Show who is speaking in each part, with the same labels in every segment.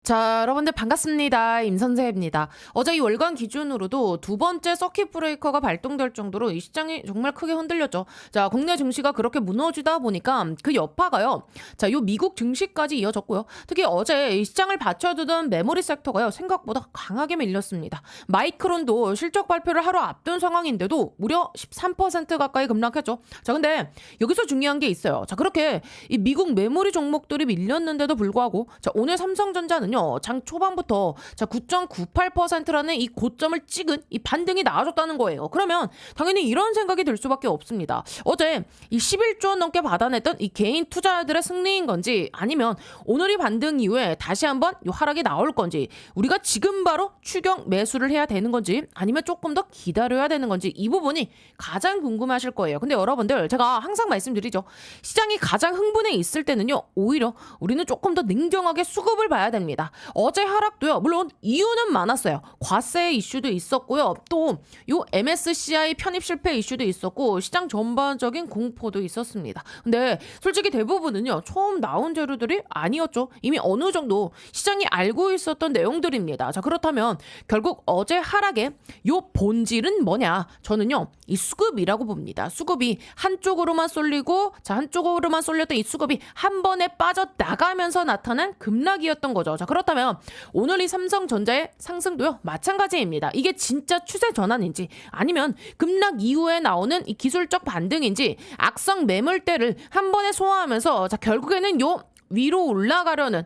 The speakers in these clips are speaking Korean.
Speaker 1: 자, 여러분들 반갑습니다. 임선재입니다. 어제 이 월간 기준으로도 두 번째 서킷 브레이커가 발동될 정도로 이 시장이 정말 크게 흔들렸죠. 자, 국내 증시가 그렇게 무너지다 보니까 그 여파가요. 자, 요 미국 증시까지 이어졌고요. 특히 어제 이 시장을 받쳐주던 메모리 섹터가요. 생각보다 강하게 밀렸습니다. 마이크론도 실적 발표를 하루 앞둔 상황인데도 무려 13% 가까이 급락했죠. 자, 근데 여기서 중요한 게 있어요. 자, 그렇게 이 미국 메모리 종목들이 밀렸는데도 불구하고 자, 오늘 삼성전자는요. 장 초반부터 자 9.98%라는 이 고점을 찍은 이 반등이 나와줬다는 거예요. 그러면 당연히 이런 생각이 들 수밖에 없습니다. 어제 이 11조 원 넘게 받아냈던 이 개인 투자자들의 승리인 건지 아니면 오늘 이 반등 이후에 다시 한번 이 하락이 나올 건지 우리가 지금 바로 추격 매수를 해야 되는 건지 아니면 조금 더 기다려야 되는 건지 이 부분이 가장 궁금하실 거예요. 근데 여러분들 제가 항상 말씀드리죠. 시장이 가장 흥분해 있을 때는요. 오히려 우리는 조금 더 냉정하게 수급을 봐야 됩니다. 어제 하락도요. 물론 이유는 많았어요. 과세 이슈도 있었고요. 또 요 MSCI 편입 실패 이슈도 있었고 시장 전반적인 공포도 있었습니다. 근데 솔직히 대부분은요. 처음 나온 재료들이 아니었죠. 이미 어느 정도 시장이 알고 있었던 내용들입니다. 자, 그렇다면 결국 어제 하락의 요 본질은 뭐냐? 저는요. 이 수급이라고 봅니다. 수급이 한쪽으로만 쏠리고 자, 한쪽으로만 쏠렸던 이 수급이 한 번에 빠져나가면서 나타난 급락이었던 거죠. 자, 그렇다면 오늘 이 삼성전자의 상승도요 마찬가지입니다. 이게 진짜 추세 전환인지 아니면 급락 이후에 나오는 이 기술적 반등인지 악성 매물대를 한 번에 소화하면서 자 결국에는 요 위로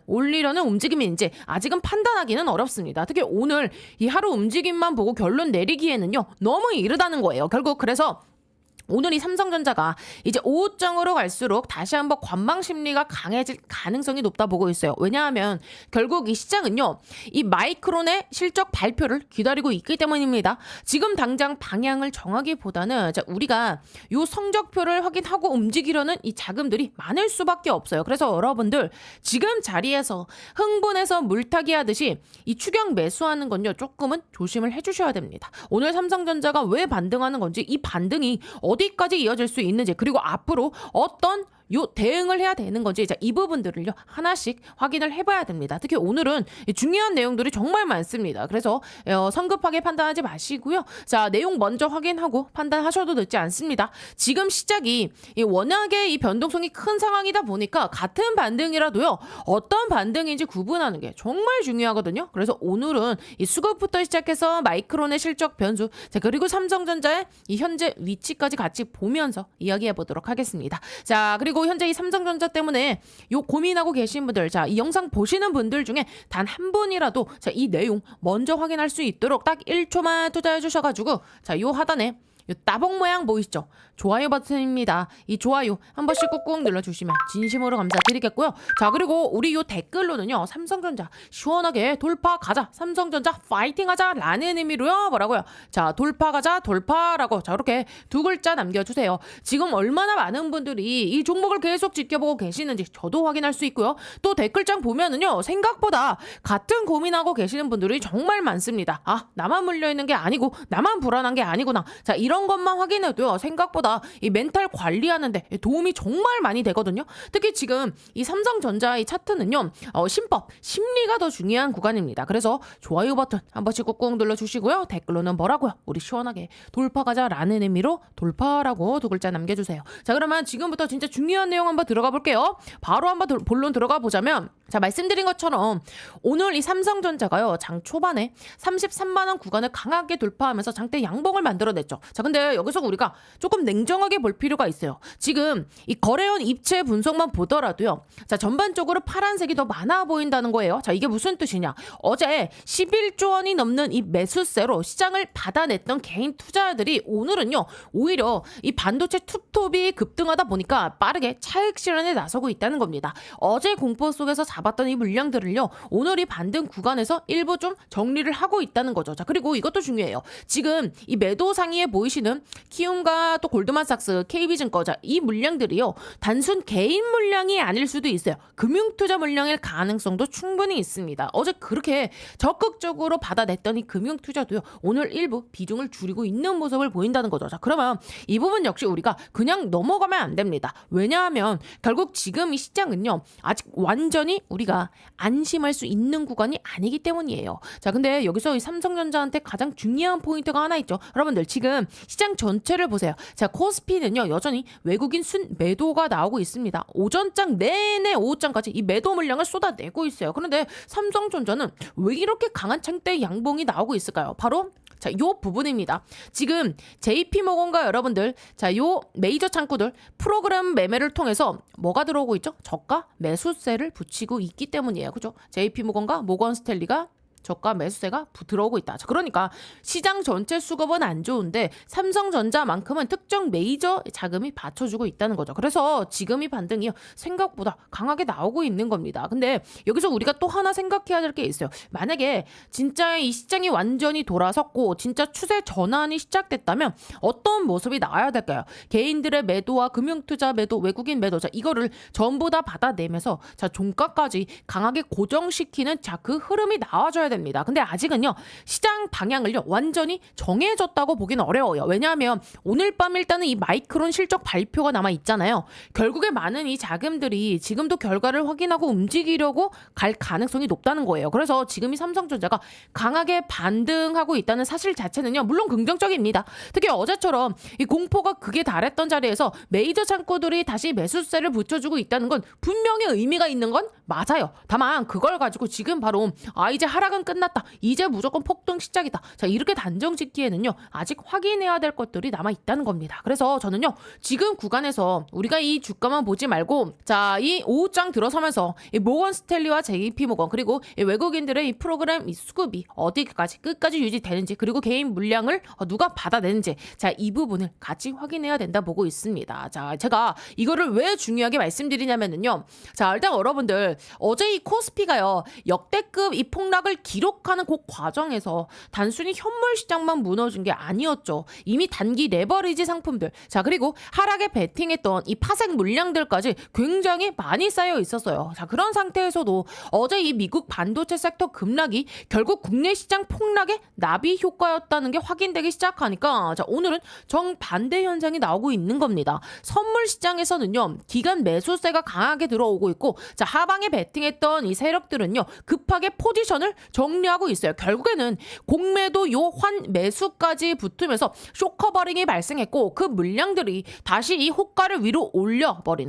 Speaker 1: 올리려는 움직임인지 아직은 판단하기는 어렵습니다. 특히 오늘 이 하루 움직임만 보고 결론 내리기에는요 너무 이르다는 거예요. 결국 그래서 오늘 이 삼성전자가 이제 오후장으로 갈수록 다시 한번 관망 심리가 강해질 가능성이 높다 보고 있어요. 왜냐하면 결국 이 시장은요. 이 마이크론의 실적 발표를 기다리고 있기 때문입니다. 지금 당장 방향을 정하기보다는 자, 우리가 요 성적표를 확인하고 움직이려는 이 자금들이 많을 수밖에 없어요. 그래서 여러분들 지금 자리에서 흥분해서 물타기 하듯이 이 추격 매수하는 건요. 조금은 조심을 해주셔야 됩니다. 오늘 삼성전자가 왜 반등하는 건지 이 반등이 어디까지 이어질 수 있는지 그리고 앞으로 어떤 요 대응을 해야 되는 건지 자, 이 부분들을요 하나씩 확인을 해봐야 됩니다. 특히 오늘은 중요한 내용들이 정말 많습니다. 그래서 성급하게 판단하지 마시고요. 자 내용 먼저 확인하고 판단하셔도 늦지 않습니다. 지금 시작이 워낙에 이 변동성이 큰 상황이다 보니까 같은 반등이라도요 어떤 반등인지 구분하는 게 정말 중요하거든요. 그래서 오늘은 이 수급부터 시작해서 마이크론의 실적 변수 자 그리고 삼성전자의 이 현재 위치까지 같이 보면서 이야기해 보도록 하겠습니다. 자 그리고 현재 이 삼성전자 때문에 요 고민하고 계신 분들, 자, 이 영상 보시는 분들 중에 단 한 분이라도 자, 이 내용 먼저 확인할 수 있도록 딱 1초만 투자해 주셔가지고 자, 요 하단에 이 따봉 모양 보이시죠? 좋아요 버튼입니다. 이 좋아요 한 번씩 꾹꾹 눌러주시면 진심으로 감사드리겠고요. 자 그리고 우리 요 댓글로는요. 삼성전자 시원하게 돌파 가자. 삼성전자 파이팅 하자 라는 의미로요. 뭐라고요? 자 돌파 가자 돌파라고 자 이렇게 두 글자 남겨주세요. 지금 얼마나 많은 분들이 이 종목을 계속 지켜보고 계시는지 저도 확인할 수 있고요. 또 댓글창 보면은요. 생각보다 같은 고민하고 계시는 분들이 정말 많습니다. 아 나만 물려있는 게 아니고 나만 불안한 게 아니구나. 자 이런 것만 확인해도요. 생각보다 이 멘탈 관리하는데 도움이 정말 많이 되거든요. 특히 지금 이 삼성전자의 차트는요. 신법, 심리가 더 중요한 구간입니다. 그래서 좋아요 버튼 한 번씩 꾹꾹 눌러주시고요. 댓글로는 뭐라고요? 우리 시원하게 돌파 가자 라는 의미로 돌파라고 두 글자 남겨주세요. 자 그러면 지금부터 진짜 중요한 내용 한번 들어가 볼게요. 바로 한번 본론 들어가 보자면 자 말씀드린 것처럼 오늘 이 삼성전자가요. 장 초반에 33만 원 구간을 강하게 돌파하면서 장대 양봉을 만들어냈죠. 자 근데 여기서 우리가 조금 냉정하게 볼 필요가 있어요. 지금 이 거래원 입체 분석만 보더라도요. 자 전반적으로 파란색이 더 많아 보인다는 거예요. 자 이게 무슨 뜻이냐? 어제 11조 원이 넘는 이 매수세로 시장을 받아냈던 개인 투자자들이 오늘은요. 오히려 이 반도체 투톱이 급등하다 보니까 빠르게 차익 실현에 나서고 있다는 겁니다. 어제 공포 속에서 잡았던 이 물량들을요. 오늘 이 반등 구간에서 일부 좀 정리를 하고 있다는 거죠. 자 그리고 이것도 중요해요. 지금 이 매도 상위에 보이시는 키움과 또 골드만삭스, KB증권 이 물량들이요. 단순 개인 물량이 아닐 수도 있어요. 금융투자 물량일 가능성도 충분히 있습니다. 어제 그렇게 적극적으로 받아냈던 이 금융투자도요. 오늘 일부 비중을 줄이고 있는 모습을 보인다는 거죠. 자 그러면 이 부분 역시 우리가 그냥 넘어가면 안 됩니다. 왜냐하면 결국 지금 이 시장은요. 아직 완전히 우리가 안심할 수 있는 구간이 아니기 때문이에요. 자, 근데 여기서 이 삼성전자한테 가장 중요한 포인트가 하나 있죠. 여러분들 지금 시장 전체를 보세요. 자, 코스피는요 여전히 외국인 순 매도가 나오고 있습니다. 오전장 내내 오후장까지 이 매도 물량을 쏟아내고 있어요. 그런데 삼성전자는 왜 이렇게 강한 창대 양봉이 나오고 있을까요? 바로 자, 요 부분입니다. 지금 JP모건과 여러분들, 자, 요 메이저 창구들 프로그램 매매를 통해서 뭐가 들어오고 있죠? 저가 매수세를 붙이고 있기 때문이에요. 그죠? JP모건과 모건스탠리가 저가 매수세가 들어오고 있다. 자, 그러니까 시장 전체 수급은 안 좋은데 삼성전자만큼은 특정 메이저 자금이 받쳐주고 있다는 거죠. 그래서 지금 이 반등이 생각보다 강하게 나오고 있는 겁니다. 근데 여기서 우리가 또 하나 생각해야 될 게 있어요. 만약에 진짜 이 시장이 완전히 돌아섰고 진짜 추세 전환이 시작됐다면 어떤 모습이 나와야 될까요? 개인들의 매도와 금융투자 매도, 외국인 매도, 자, 이거를 전부 다 받아내면서 자, 종가까지 강하게 고정시키는 자, 그 흐름이 나와줘야 됩니다. 근데 아직은요 시장 방향을요 완전히 정해졌다고 보기는 어려워요. 왜냐하면 오늘 밤 일단은 이 마이크론 실적 발표가 남아 있잖아요. 결국에 많은 이 자금들이 지금도 결과를 확인하고 움직이려고 갈 가능성이 높다는 거예요. 그래서 지금 이 삼성전자가 강하게 반등하고 있다는 사실 자체는요 물론 긍정적입니다. 특히 어제처럼 이 공포가 극에 달했던 자리에서 메이저 창구들이 다시 매수세를 붙여주고 있다는 건 분명히 의미가 있는 건 맞아요. 다만 그걸 가지고 지금 바로 이제 하락은 끝났다. 이제 무조건 폭등 시작이다. 자, 이렇게 단정 짓기에는요. 아직 확인해야 될 것들이 남아 있다는 겁니다. 그래서 저는요. 지금 구간에서 우리가 이 주가만 보지 말고 자, 이 오후장 들어서면서 이 모건 스탠리와 JP모건 그리고 이 외국인들의 이 프로그램 이 수급이 어디까지 끝까지 유지되는지 그리고 개인 물량을 누가 받아내는지 자, 이 부분을 같이 확인해야 된다 보고 있습니다. 자, 제가 이거를 왜 중요하게 말씀드리냐면은요. 자, 일단 여러분들 어제 이 코스피가요. 역대급 이 폭락을 기록하는 그 과정에서 단순히 현물 시장만 무너진 게 아니었죠. 이미 단기 레버리지 상품들, 자, 그리고 하락에 베팅했던 이 파생 물량들까지 굉장히 많이 쌓여 있었어요. 자, 그런 상태에서도 어제 이 미국 반도체 섹터 급락이 결국 국내 시장 폭락의 나비 효과였다는 게 확인되기 시작하니까 자, 오늘은 정반대 현상이 나오고 있는 겁니다. 선물 시장에서는요. 기간 매수세가 강하게 들어오고 있고 자, 하방에 베팅했던 이 세력들은요. 급하게 포지션을 정리하고 있어요. 결국에는 공매도 요환 매수까지 붙으면서 쇼커버링이 발생했고 그 물량들이 다시 이 호가를 위로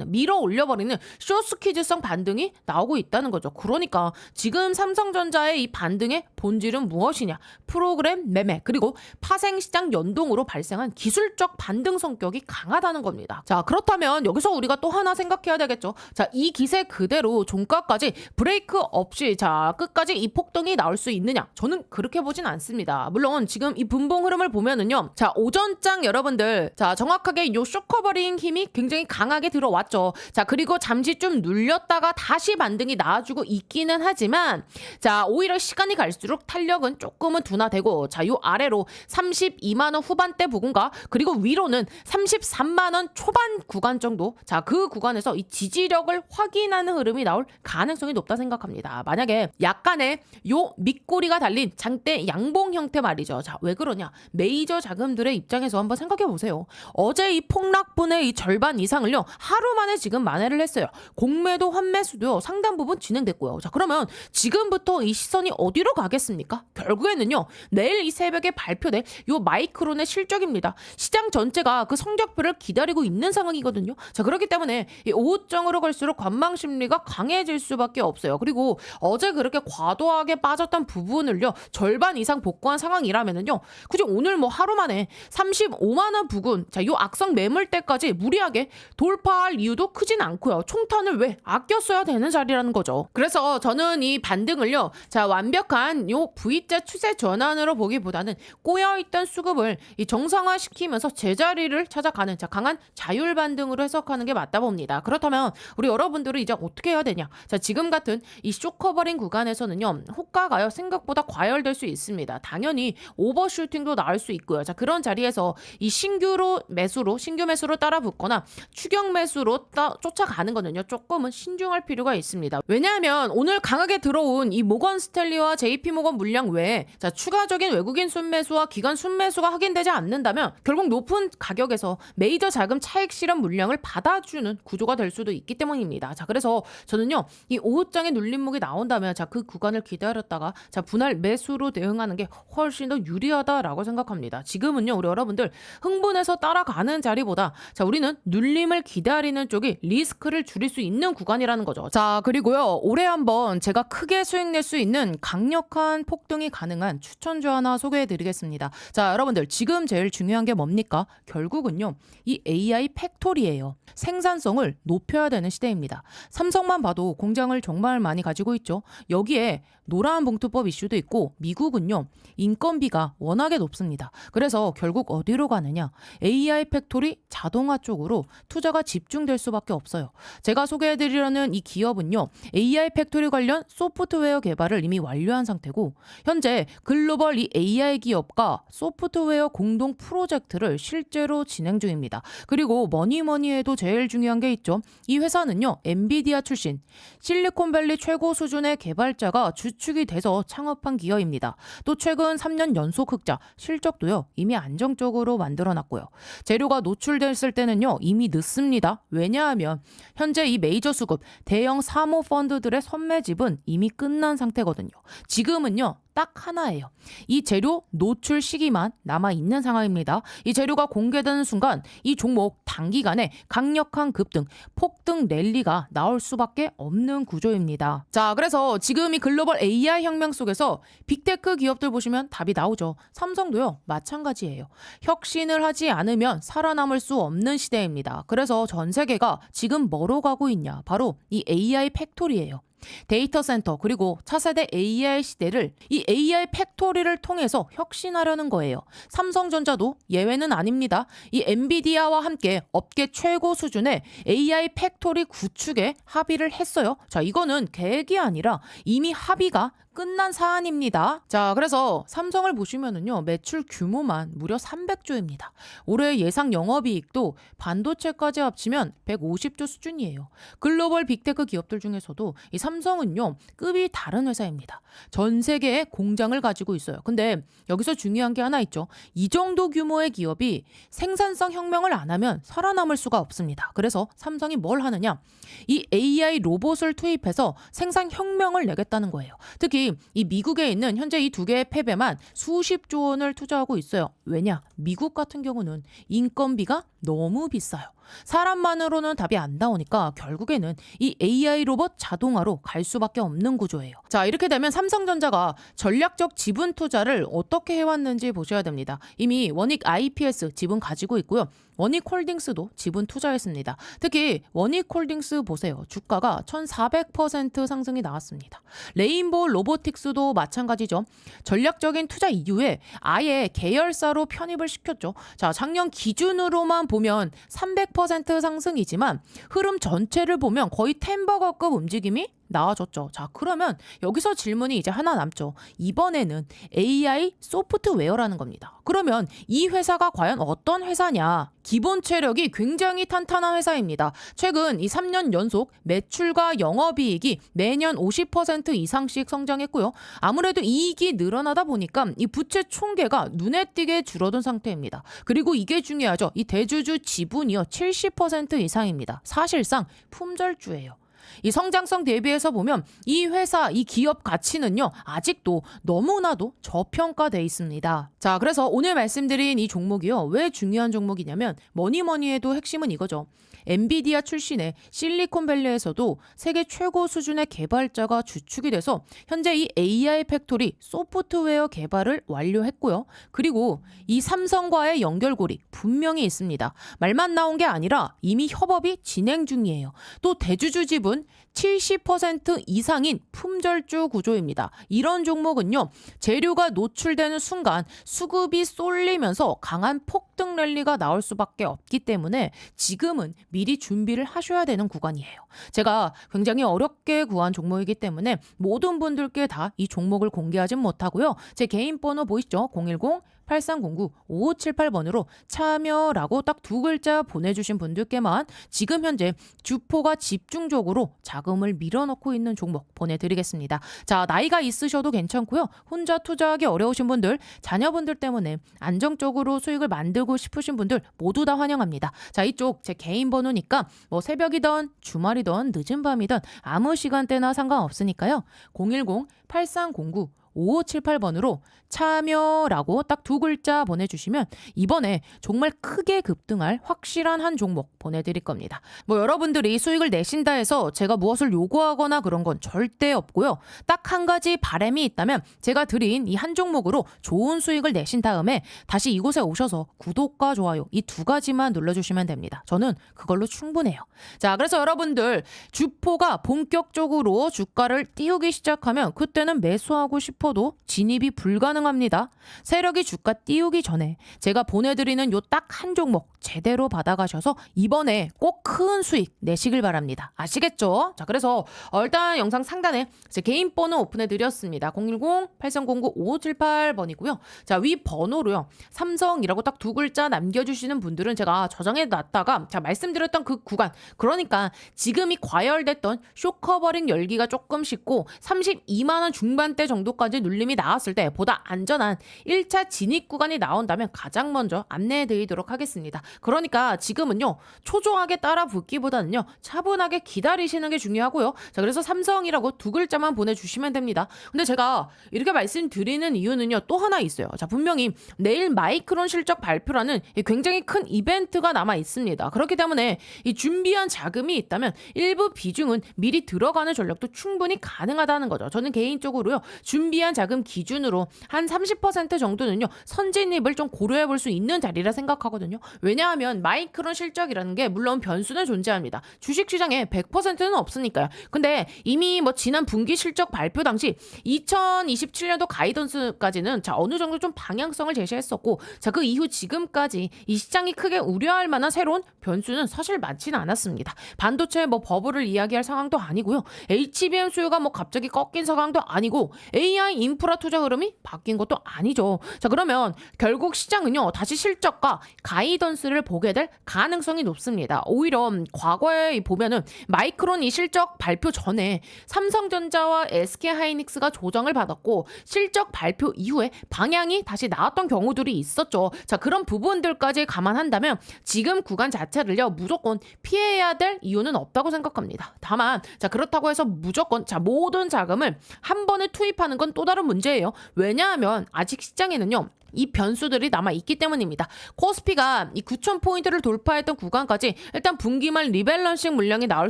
Speaker 1: 밀어 올려버리는 쇼스퀴즈성 반등이 나오고 있다는 거죠. 그러니까 지금 삼성전자의 이 반등의 본질은 무엇이냐? 프로그램 매매 그리고 파생시장 연동으로 발생한 기술적 반등 성격이 강하다는 겁니다. 자, 그렇다면 여기서 우리가 또 하나 생각해야 되겠죠. 자, 이 기세 그대로 종가까지 브레이크 없이 자, 끝까지 이 폭등이 나올 수 있느냐? 저는 그렇게 보진 않습니다. 물론 지금 이 분봉 흐름을 보면은요. 자, 오전장 여러분들 자, 정확하게 요 쇼커버링 힘이 굉장히 강하게 들어왔죠. 자, 그리고 잠시 좀 눌렸다가 다시 반등이 나와주고 있기는 하지만 자, 오히려 시간이 갈수록 탄력은 조금은 둔화되고 자, 요 아래로 32만 원 후반대 부근과 그리고 위로는 33만 원 초반 구간 정도 자, 그 구간에서 이 지지력을 확인하는 흐름이 나올 가능성이 높다 생각합니다. 만약에 약간의 요 밑꼬리가 달린 장대 양봉 형태 말이죠. 자, 왜 그러냐? 메이저 자금들의 입장에서 한번 생각해 보세요. 어제 이 폭락분의 이 절반 이상을요. 하루 만에 지금 만회를 했어요. 공매도 환매수도요. 상당 부분 진행됐고요. 자, 그러면 지금부터 이 시선이 어디로 가겠습니까? 결국에는요. 내일 이 새벽에 발표될 요 마이크론의 실적입니다. 시장 전체가 그 성적표를 기다리고 있는 상황이거든요. 자, 그렇기 때문에 이 오후장으로 갈수록 관망 심리가 강해질 수밖에 없어요. 그리고 어제 그렇게 과도하게 빠졌던 부분을요. 절반 이상 복구한 상황이라면은요. 굳이 오늘 뭐 하루 만에 35만 원 부근 자, 요 악성 매물대까지 무리하게 돌파할 이유도 크진 않고요. 총탄을 왜 아껴 써야 되는 자리라는 거죠. 그래서 저는 이 반등을요. 자, 완벽한 요 V자 추세 전환으로 보기보다는 꼬여있던 수급을 이 정상화시키면서 제자리를 찾아가는 자, 강한 자율 반등으로 해석하는 게 맞다 봅니다. 그렇다면 우리 여러분들은 이제 어떻게 해야 되냐? 자, 지금 같은 이 쇼커버링 구간에서는요. 호가가요. 생각보다 과열될 수 있습니다. 당연히 오버슈팅도 나올 수 있고요. 자, 그런 자리에서 이 신규 매수로 따라 붙거나 추격 매수로 쫓아가는 거는요. 조금은 신중할 필요가 있습니다. 왜냐하면 오늘 강하게 들어온 이 모건 스탠리와 JP모건 물량 외에 자, 추가적인 외국인 순매수와 기관 순매수가 확인되지 않는다면 결국 높은 가격에서 메이저 자금 차익 실현 물량을 받아주는 구조가 될 수도 있기 때문입니다. 자, 그래서 저는요. 그래서 이 5장의 눌림목이 나온다면 자, 그 구간을 기다렸다가 자, 분할 매수로 대응하는 게 훨씬 더 유리하다라고 생각합니다. 지금은요, 우리 여러분들 흥분해서 따라가는 자리보다 자, 우리는 눌림을 기다리는 쪽이 리스크를 줄일 수 있는 구간이라는 거죠. 자, 그리고요, 올해 한번 제가 크게 수익 낼 수 있는 강력한 폭등이 가능한 추천주 하나 소개해 드리겠습니다. 자, 여러분들 지금 제일 중요한 게 뭡니까? 결국은요, 이 AI 팩토리예요. 생산성을 높여야 되는 시대입니다. 삼성만 봐도 공장을 정말 많이 가지고 있죠. 여기에 노란 봉투법 이슈도 있고 미국은요, 인건비가 워낙에 높습니다. 그래서 결국 어디로 가느냐? AI 팩토리 자동화 쪽으로 투자가 집중될 수밖에 없어요. 제가 소개해드리려는 이 기업은요, AI 팩토리 관련 소프트웨어 개발을 이미 완료한 상태고 현재 글로벌 이 AI 기업과 소프트웨어 공동 프로젝트를 실제로 진행 중입니다. 그리고 뭐니 해도 제일 중요한 게 있죠. 이 회사는요, 엔비디아 출신 실리콘밸리 최고 수준의 개발자가 주축이 돼서 창업한 기업입니다. 또 최근 3년 연속 흑자, 실적도요 이미 안정적으로 만들어놨고요. 재료가 노출됐을 때는요 이미 늦습니다. 왜냐하면 현재 이 메이저 수급 대형 사모펀드들의 선매집은 이미 끝난 상태거든요. 지금은요 딱 하나예요. 이 재료 노출 시기만 남아있는 상황입니다. 이 재료가 공개되는 순간 이 종목 단기간에 강력한 급등, 폭등 랠리가 나올 수밖에 없는 구조입니다. 자, 그래서 지금 이 글로벌 AI 혁명 속에서 빅테크 기업들 보시면 답이 나오죠. 삼성도요, 마찬가지예요. 혁신을 하지 않으면 살아남을 수 없는 시대입니다. 그래서 전 세계가 지금 뭐로 가고 있냐? 바로 이 AI 팩토리예요. 데이터 센터 그리고 차세대 AI 시대를 이 AI 팩토리를 통해서 혁신하려는 거예요. 삼성전자도 예외는 아닙니다. 이 엔비디아와 함께 업계 최고 수준의 AI 팩토리 구축에 합의를 했어요. 자, 이거는 계획이 아니라 이미 합의가 끝난 사안입니다. 자, 그래서 삼성을 보시면은요, 매출 규모만 무려 300조입니다. 올해 예상 영업이익도 반도체까지 합치면 150조 수준이에요. 글로벌 빅테크 기업들 중에서도 이 삼성은요, 급이 다른 회사입니다. 전 세계에 공장을 가지고 있어요. 근데 여기서 중요한 게 하나 있죠. 이 정도 규모의 기업이 생산성 혁명을 안 하면 살아남을 수가 없습니다. 그래서 삼성이 뭘 하느냐? 이 AI 로봇을 투입해서 생산 혁명을 내겠다는 거예요. 특히 이 미국에 있는 현재 이 두 개의 팹에만 수십조 원을 투자하고 있어요. 왜냐? 미국 같은 경우는 인건비가 너무 비싸요. 사람만으로는 답이 안 나오니까 결국에는 이 AI 로봇 자동화로 갈 수밖에 없는 구조예요. 자, 이렇게 되면 삼성전자가 전략적 지분 투자를 어떻게 해왔는지 보셔야 됩니다. 이미 원익 IPS 지분 가지고 있고요. 원익홀딩스도 지분 투자했습니다. 특히 원익홀딩스 보세요. 주가가 1400% 상승이 나왔습니다. 레인보우 로보틱스도 마찬가지죠. 전략적인 투자 이후에 아예 계열사로 편입을 시켰죠. 자, 작년 기준으로만 보면 300% 상승이지만 흐름 전체를 보면 거의 템버거급 움직임이 나와줬죠. 자, 그러면 여기서 질문이 이제 하나 남죠. 이번에는 AI 소프트웨어라는 겁니다. 그러면 이 회사가 과연 어떤 회사냐? 기본 체력이 굉장히 탄탄한 회사입니다. 최근 이 3년 연속 매출과 영업이익이 매년 50% 이상씩 성장했고요. 아무래도 이익이 늘어나다 보니까 이 부채 총계가 눈에 띄게 줄어든 상태입니다. 그리고 이게 중요하죠. 이 대주주 지분이요 70% 이상입니다. 사실상 품절주예요. 이 성장성 대비해서 보면 이 회사, 이 기업 가치는요, 아직도 너무나도 저평가돼 있습니다. 자, 그래서 오늘 말씀드린 이 종목이요, 왜 중요한 종목이냐면 뭐니 해도 핵심은 이거죠. 엔비디아 출신의 실리콘밸리에서도 세계 최고 수준의 개발자가 주축이 돼서 현재 이 AI 팩토리 소프트웨어 개발을 완료했고요. 그리고 이 삼성과의 연결고리 분명히 있습니다. 말만 나온 게 아니라 이미 협업이 진행 중이에요. 또 대주주 지분 70% 이상인 품절주 구조입니다. 이런 종목은요, 재료가 노출되는 순간 수급이 쏠리면서 강한 폭등 랠리가 나올 수밖에 없기 때문에 지금은 미리 준비를 하셔야 되는 구간이에요. 제가 굉장히 어렵게 구한 종목이기 때문에 모든 분들께 다 이 종목을 공개하진 못하고요. 제 개인 번호 보이시죠? 010-8309-5578번으로 참여라고 딱 두 글자 보내주신 분들께만 지금 현재 주포가 집중적으로 번호로 자금을 밀어넣고 있는 종목 보내드리겠습니다. 자, 나이가 있으셔도 괜찮고요. 혼자 투자하기 어려우신 분들, 자녀분들 때문에 안정적으로 수익을 만들고 싶으신 분들 모두 다 환영합니다. 자, 이쪽 제 개인 번호니까 뭐 새벽이든 주말이든 늦은 밤이든 아무 시간대나 상관없으니까요. 010-8309 5578번으로 참여라고 딱 두 글자 보내주시면 이번에 정말 크게 급등할 확실한 한 종목 보내드릴 겁니다. 뭐 여러분들이 수익을 내신다 해서 제가 무엇을 요구하거나 그런 건 절대 없고요. 딱 한 가지 바람이 있다면 제가 드린 이 한 종목으로 좋은 수익을 내신 다음에 다시 이곳에 오셔서 구독과 좋아요 이 두 가지만 눌러주시면 됩니다. 저는 그걸로 충분해요. 자, 그래서 여러분들 주포가 본격적으로 주가를 띄우기 시작하면 그때는 매수하고 싶어도 진입이 불가능합니다. 세력이 주가 띄우기 전에 제가 보내드리는 요 딱 한 종목 제대로 받아가셔서 이번에 꼭 큰 수익 내시길 바랍니다. 아시겠죠? 자, 그래서 일단 영상 상단에 제 개인 번호 오픈해드렸습니다. 010-8309-5578번이고요. 자, 위 번호로요. 삼성이라고 딱 두 글자 남겨주시는 분들은 제가 저장해놨다가 자, 말씀드렸던 그 구간, 그러니까 지금이 과열됐던 쇼커버링 열기가 조금 식고 32만원 중반대 정도까지 눌림이 나왔을 때 보다 안전한 1차 진입 구간이 나온다면 가장 먼저 안내해드리도록 하겠습니다. 그러니까 지금은요, 초조하게 따라 붙기보다는요, 차분하게 기다리시는 게 중요하고요. 자, 그래서 삼성이라고 두 글자만 보내주시면 됩니다. 근데 제가 이렇게 말씀드리는 이유는요, 또 하나 있어요. 자, 분명히 내일 마이크론 실적 발표라는 굉장히 큰 이벤트가 남아 있습니다. 그렇기 때문에 이 준비한 자금이 있다면 일부 비중은 미리 들어가는 전략도 충분히 가능하다는 거죠. 저는 개인적으로요, 준비한 자금 기준으로 한 30% 정도는요, 선진입을 좀 고려해 볼 수 있는 자리라 생각하거든요. 왜냐하면 마이크론 실적이라는 게 물론 변수는 존재합니다. 주식시장에 100%는 없으니까요. 근데 이미 뭐 지난 분기 실적 발표 당시 2027년도 가이던스까지는 자, 어느 정도 좀 방향성을 제시했었고, 자, 그 이후 지금까지 이 시장이 크게 우려할 만한 새로운 변수는 사실 많지는 않았습니다. 반도체 뭐 버블을 이야기할 상황도 아니고요. HBM 수요가 뭐 갑자기 꺾인 상황도 아니고 AI 인프라 투자 흐름이 바뀐 것도 아니죠. 자, 그러면 결국 시장은요, 다시 실적과 가이던스를 보게 될 가능성이 높습니다. 오히려 과거에 보면은 마이크론 이 실적 발표 전에 삼성전자와 SK하이닉스가 조정을 받았고 실적 발표 이후에 방향이 다시 나왔던 경우들이 있었죠. 자, 그런 부분들까지 감안한다면 지금 구간 자체를요, 무조건 피해야 될 이유는 없다고 생각합니다. 다만 자, 그렇다고 해서 무조건 자, 모든 자금을 한 번에 투입하는 건 또 다른 문제예요. 왜냐하면 아직 시장에는요, 이 변수들이 남아있기 때문입니다. 코스피가 이 9,000포인트를 돌파했던 구간까지 일단 분기말 리밸런싱 물량이 나올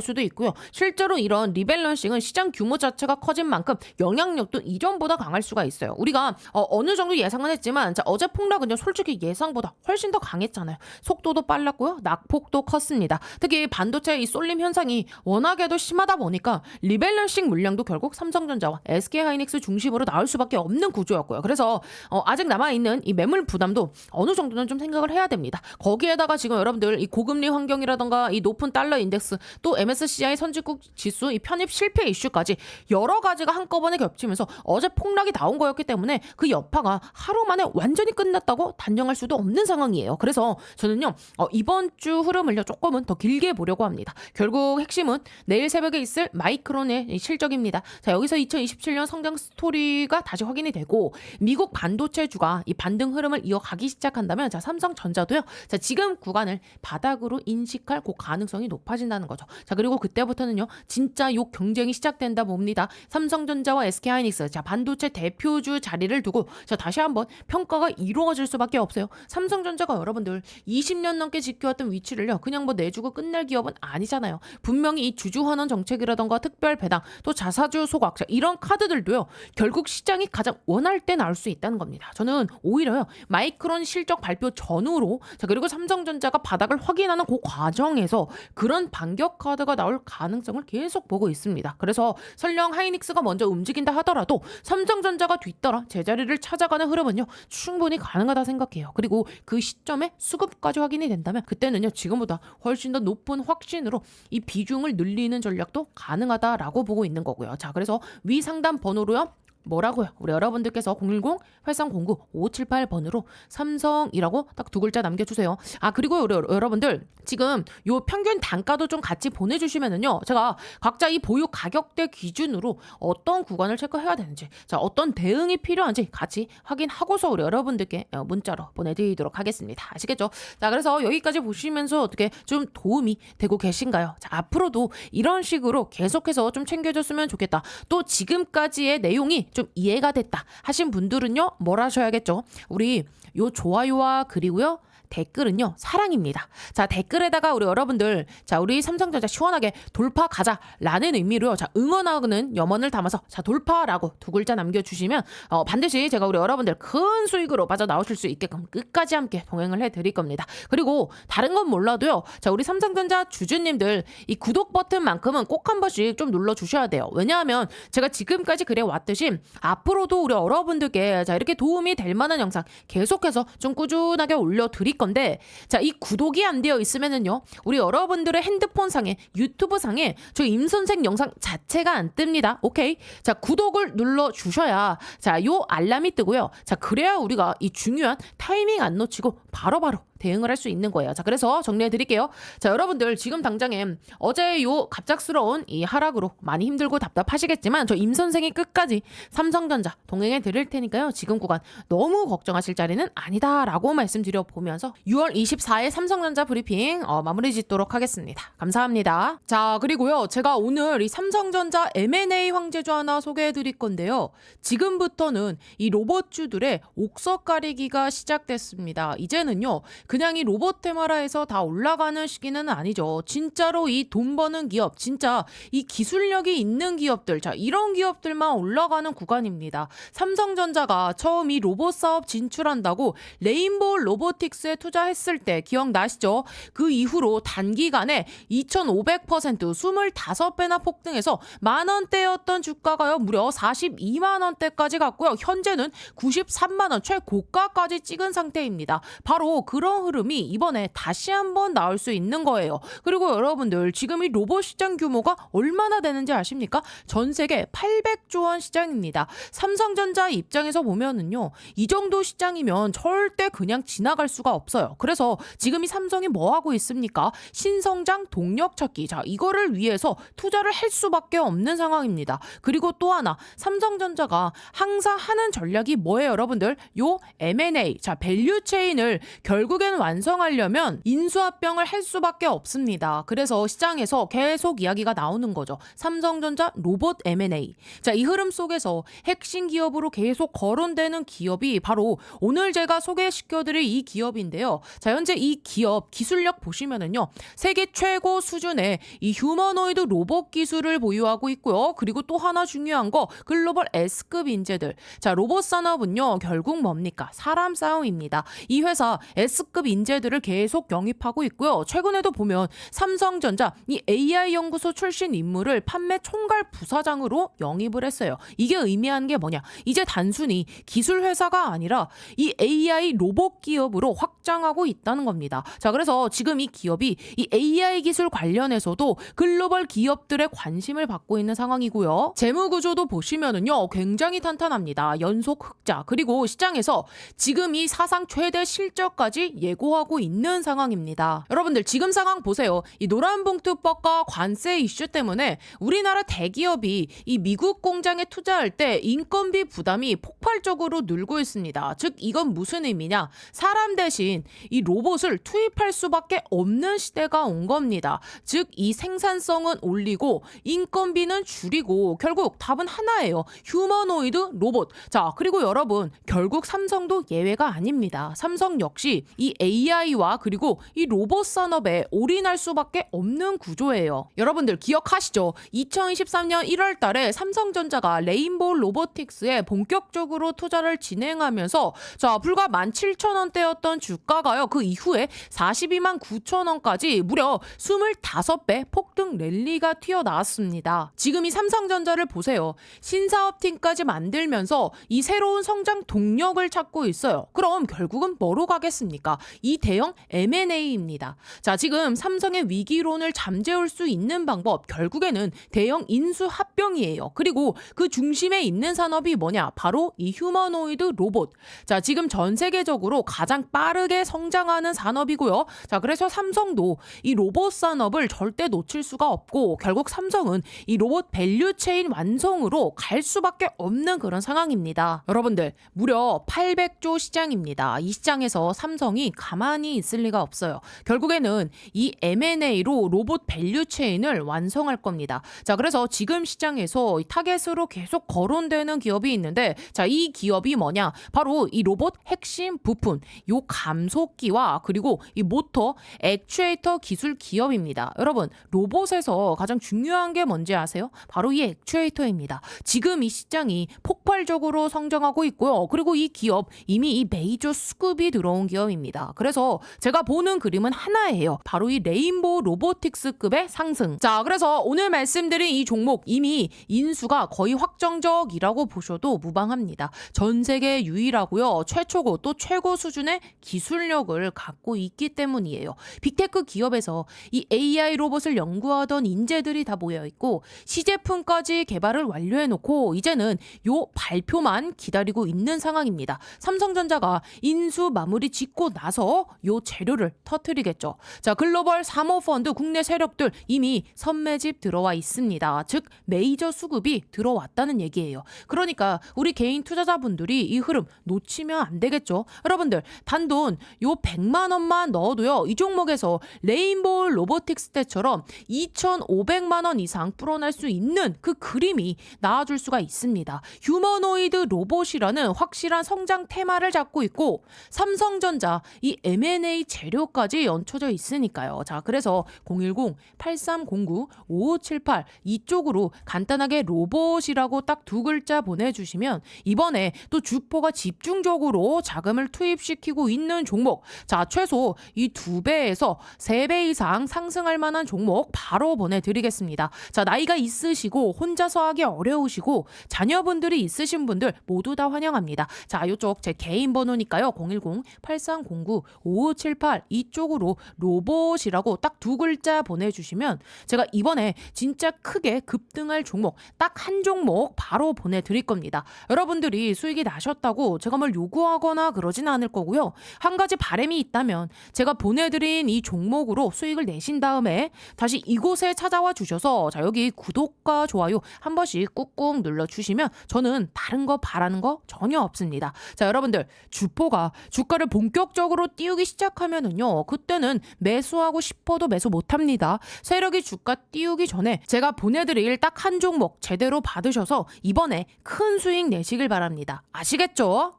Speaker 1: 수도 있고요. 실제로 이런 리밸런싱은 시장 규모 자체가 커진 만큼 영향력도 이전보다 강할 수가 있어요. 우리가 어느 정도 예상은 했지만 자, 어제 폭락은요, 솔직히 예상보다 훨씬 더 강했잖아요. 속도도 빨랐고요. 낙폭도 컸습니다. 특히 반도체 이 쏠림 현상이 워낙에도 심하다 보니까 리밸런싱 물량도 결국 삼성전자와 SK하이닉스 중심으로 나올 수밖에 없는 구조였고요. 그래서 아직 남아있는 이 매물 부담도 어느 정도는 좀 생각을 해야 됩니다. 거기에다가 지금 여러분들 이 고금리 환경이라던가 이 높은 달러 인덱스 또 MSCI 선진국 지수 이 편입 실패 이슈까지 여러 가지가 한꺼번에 겹치면서 어제 폭락이 나온 거였기 때문에 그 여파가 하루 만에 완전히 끝났다고 단정할 수도 없는 상황이에요. 그래서 저는요, 이번 주 흐름을요, 조금은 더 길게 보려고 합니다. 결국 핵심은 내일 새벽에 있을 마이크론의 실적입니다. 자, 여기서 2027년 성장 스토리가 다시 확인이 되고 미국 반도체주가 이 반등 흐름을 이어가기 시작한다면 자, 삼성전자도요, 자, 지금 구간을 바닥으로 인식할 그 가능성이 높아진다는 거죠. 자, 그리고 그때부터는요, 진짜 요 경쟁이 시작된다 봅니다. 삼성전자와 SK하이닉스 자, 반도체 대표주 자리를 두고 자, 다시 한번 평가가 이루어질 수밖에 없어요. 삼성전자가 여러분들 20년 넘게 지켜왔던 위치를요, 그냥 뭐 내주고 끝날 기업은 아니잖아요. 분명히 이 주주환원 정책이라던가 특별 배당 또 자사주 소각 자, 이런 카드들도요, 결국 시장이 가장 원할 때 나올 수 있다는 겁니다. 저는 오히려요, 마이크론 실적 발표 전후로 자, 그리고 삼성전자가 바닥을 확인하는 그 과정에서 그런 반격 카드가 나올 가능성을 계속 보고 있습니다. 그래서 설령 하이닉스가 먼저 움직인다 하더라도 삼성전자가 뒤따라 제자리를 찾아가는 흐름은요, 충분히 가능하다 생각해요. 그리고 그 시점에 수급까지 확인이 된다면 그때는요, 지금보다 훨씬 더 높은 확신으로 이 비중을 늘리는 전략도 가능하다라고 보고 있는 거고요. 자, 그래서 위 상단 번호로요, 뭐라고요? 우리 여러분들께서 010-8309-5578번으로 삼성이라고 딱 두 글자 남겨주세요. 아, 그리고 우리 여러분들 지금 요 평균 단가도 좀 같이 보내주시면은요, 제가 각자 이 보유 가격대 기준으로 어떤 구간을 체크해야 되는지, 자, 어떤 대응이 필요한지 같이 확인하고서 우리 여러분들께 문자로 보내드리도록 하겠습니다. 아시겠죠? 자, 그래서 여기까지 보시면서 어떻게 좀 도움이 되고 계신가요? 자, 앞으로도 이런 식으로 계속해서 좀 챙겨줬으면 좋겠다. 또 지금까지의 내용이 좀 이해가 됐다 하신 분들은요, 뭘 하셔야겠죠? 우리 요 좋아요와 그리고요 댓글은요 사랑입니다. 자, 댓글에다가 우리 여러분들, 자, 우리 삼성전자 시원하게 돌파 가자라는 의미로요, 자, 응원하는 염원을 담아서 자, 돌파라고 두 글자 남겨주시면 반드시 제가 우리 여러분들 큰 수익으로 빠져나오실 수 있게끔 끝까지 함께 동행을 해드릴 겁니다. 그리고 다른 건 몰라도요, 자, 우리 삼성전자 주주님들 이 구독 버튼만큼은 꼭 한 번씩 좀 눌러주셔야 돼요. 왜냐하면 제가 지금까지 그래 왔듯이 앞으로도 우리 여러분들께 자, 이렇게 도움이 될 만한 영상 계속해서 좀 꾸준하게 올려드릴 건데, 자, 이 구독이 안 되어 있으면은요, 우리 여러분들의 핸드폰 상에, 유튜브 상에 저 임선생 영상 자체가 안 뜹니다. 오케이? 자, 구독을 눌러 주셔야 자, 요 알람이 뜨고요. 자, 그래야 우리가 이 중요한 타이밍 안 놓치고 바로바로 대응을 할 수 있는 거예요. 자, 그래서 정리해 드릴게요. 자, 여러분들 지금 당장에 어제 요 갑작스러운 이 하락으로 많이 힘들고 답답하시겠지만 저 임 선생이 끝까지 삼성전자 동행해 드릴 테니까요, 지금 구간 너무 걱정하실 자리는 아니다라고 말씀드려 보면서 6월 24일 삼성전자 브리핑 마무리 짓도록 하겠습니다. 감사합니다. 자, 그리고요, 제가 오늘 이 삼성전자 M&A 황제주 하나 소개해 드릴 건데요, 지금부터는 이 로봇주들의 옥석 가리기가 시작됐습니다. 이제는요, 그냥 이 로봇 테마라에서 다 올라가는 시기는 아니죠. 진짜로 이 돈 버는 기업, 진짜 이 기술력이 있는 기업들, 자, 이런 기업들만 올라가는 구간입니다. 삼성전자가 처음 이 로봇 사업 진출한다고 레인보우 로보틱스에 투자했을 때 기억나시죠? 그 이후로 단기간에 2500% 25배나 폭등해서 만원대였던 주가가요, 무려 42만원대까지 갔고요. 현재는 93만원 최고가까지 찍은 상태입니다. 바로 그런 흐름이 이번에 다시 한번 나올 수 있는 거예요. 그리고 여러분들 지금 이 로봇 시장 규모가 얼마나 되는지 아십니까? 전 세계 800조 원 시장입니다. 삼성전자 입장에서 보면은요, 이 정도 시장이면 절대 그냥 지나갈 수가 없어요. 그래서 지금 이 삼성이 뭐 하고 있습니까? 신성장 동력 찾기. 자, 이거를 위해서 투자를 할 수밖에 없는 상황입니다. 그리고 또 하나, 삼성전자가 항상 하는 전략이 뭐예요, 여러분들? 요 M&A. 자, 밸류 체인을 결국엔 완성하려면 인수합병을 할 수밖에 없습니다. 그래서 시장에서 계속 이야기가 나오는 거죠. 삼성전자 로봇 M&A. 자, 이 흐름 속에서 핵심 기업으로 계속 거론되는 기업이 바로 오늘 제가 소개시켜드릴 이 기업인데요. 자, 현재 이 기업 기술력 보시면은요, 세계 최고 수준의 이 휴머노이드 로봇 기술을 보유하고 있고요. 그리고 또 하나 중요한 거, 글로벌 S급 인재들. 자, 로봇 산업은요, 결국 뭡니까? 사람 싸움입니다. 이 회사 S급 인재들을 계속 영입하고 있고요. 최근에도 보면 삼성전자 이 AI 연구소 출신 인물을 판매 총괄 부사장으로 영입을 했어요. 이게 의미하는 게 뭐냐? 이제 단순히 기술 회사가 아니라 이 AI 로봇 기업으로 확장하고 있다는 겁니다. 자, 그래서 지금 이 기업이 이 AI 기술 관련해서도 글로벌 기업들의 관심을 받고 있는 상황이고요. 재무 구조도 보시면은요, 굉장히 탄탄합니다. 연속 흑자, 그리고 시장에서 지금 이 사상 최대 실적까지 예고하고 있는 상황입니다. 여러분들 지금 상황 보세요. 이 노란봉투법과 관세 이슈 때문에 우리나라 대기업이 이 미국 공장에 투자할 때 인건비 부담이 폭발적으로 늘고 있습니다. 즉 이건 무슨 의미냐? 사람 대신 이 로봇을 투입할 수밖에 없는 시대가 온 겁니다. 즉 이 생산성은 올리고 인건비는 줄이고 결국 답은 하나예요. 휴머노이드 로봇. 자, 그리고 여러분 결국 삼성도 예외가 아닙니다. 삼성 역시 이 AI와 그리고 이 로봇 산업에 올인할 수밖에 없는 구조예요. 여러분들 기억하시죠? 2023년 1월 달에 삼성전자가 레인보우 로보틱스에 본격적으로 투자를 진행하면서 자, 불과 17,000원대였던 주가가요, 그 이후에 42만 9천원까지 무려 25배 폭등 랠리가 튀어나왔습니다. 지금 이 삼성전자를 보세요. 신사업팀까지 만들면서 이 새로운 성장 동력을 찾고 있어요. 그럼 결국은 뭐로 가겠습니까? 이 대형 M&A입니다. 자, 지금 삼성의 위기론을 잠재울 수 있는 방법 결국에는 대형 인수 합병이에요. 그리고 그 중심에 있는 산업이 뭐냐? 바로 이 휴머노이드 로봇. 자, 지금 전 세계적으로 가장 빠르게 성장하는 산업이고요. 자, 그래서 삼성도 이 로봇 산업을 절대 놓칠 수가 없고 결국 삼성은 이 로봇 밸류체인 완성으로 갈 수밖에 없는 그런 상황입니다. 여러분들, 무려 800조 시장입니다. 이 시장에서 삼성이 가만히 있을 리가 없어요. 결국에는 이 M&A로 로봇 밸류체인을 완성할 겁니다. 자, 그래서 지금 시장에서 이 타겟으로 계속 거론되는 기업이 있는데, 자, 이 기업이 뭐냐? 바로 이 로봇 핵심 부품, 요 감속기와 그리고 이 모터, 액추에이터 기술 기업입니다. 여러분, 로봇에서 가장 중요한 게 뭔지 아세요? 바로 이 액추에이터입니다. 지금 이 시장이 폭발적으로 성장하고 있고요. 그리고 이 기업 이미 이 메이저 수급이 들어온 기업입니다. 그래서 제가 보는 그림은 하나예요. 바로 이 레인보우 로보틱스급의 상승. 자, 그래서 오늘 말씀드린 이 종목 이미 인수가 거의 확정적이라고 보셔도 무방합니다. 전 세계 유일하고요. 최초고 또 최고 수준의 기술력을 갖고 있기 때문이에요. 빅테크 기업에서 이 AI 로봇을 연구하던 인재들이 다 모여 있고 시제품까지 개발을 완료해놓고 이제는 요 발표만 기다리고 있는 상황입니다. 삼성전자가 인수 마무리 짓고 나서 요 재료를 터뜨리겠죠. 자, 글로벌 사모펀드 국내 세력들 이미 선매집 들어와 있습니다. 즉 메이저 수급이 들어왔다는 얘기예요. 그러니까 우리 개인 투자자분들이 이 흐름 놓치면 안 되겠죠. 여러분들, 단돈 요 100만 원만 넣어도요. 이 종목에서 레인보우 로보틱스 때처럼 2,500만 원 이상 불어날 수 있는 그 그림이 나와줄 수가 있습니다. 휴머노이드 로봇이라는 확실한 성장 테마를 잡고 있고 삼성전자 이 M&A 재료까지 얹혀져 있으니까요. 자, 그래서 010-8309-5578 이쪽으로 간단하게 로봇이라고 딱 두 글자 보내주시면 이번에 또 주포가 집중적으로 자금을 투입시키고 있는 종목, 자, 최소 이 2배에서 3배 이상 상승할 만한 종목 바로 보내드리겠습니다. 자, 나이가 있으시고 혼자서 하기 어려우시고 자녀분들이 있으신 분들 모두 다 환영합니다. 자, 이쪽 제 개인 번호니까요. 010-8309-5578 이쪽으로 로봇이라고 딱 두 글자 보내주시면 제가 이번에 진짜 크게 급등할 종목 딱 한 종목 바로 보내드릴 겁니다. 여러분들이 수익이 나셨다고 제가 뭘 요구하거나 그러진 않을 거고요. 한 가지 바람이 있다면 제가 보내드린 이 종목으로 수익을 내신 다음에 다시 이곳에 찾아와 주셔서 자, 여기 구독과 좋아요 한 번씩 꾹꾹 눌러주시면 저는 다른 거 바라는 거 전혀 없습니다. 자, 여러분들, 주포가 주가를 본격적으로 띄우기 시작하면은요, 그때는 매수하고 싶어도 매수 못합니다. 세력이 주가 띄우기 전에 제가 보내드릴 딱 한 종목 제대로 받으셔서 이번에 큰 수익 내시길 바랍니다. 아시겠죠?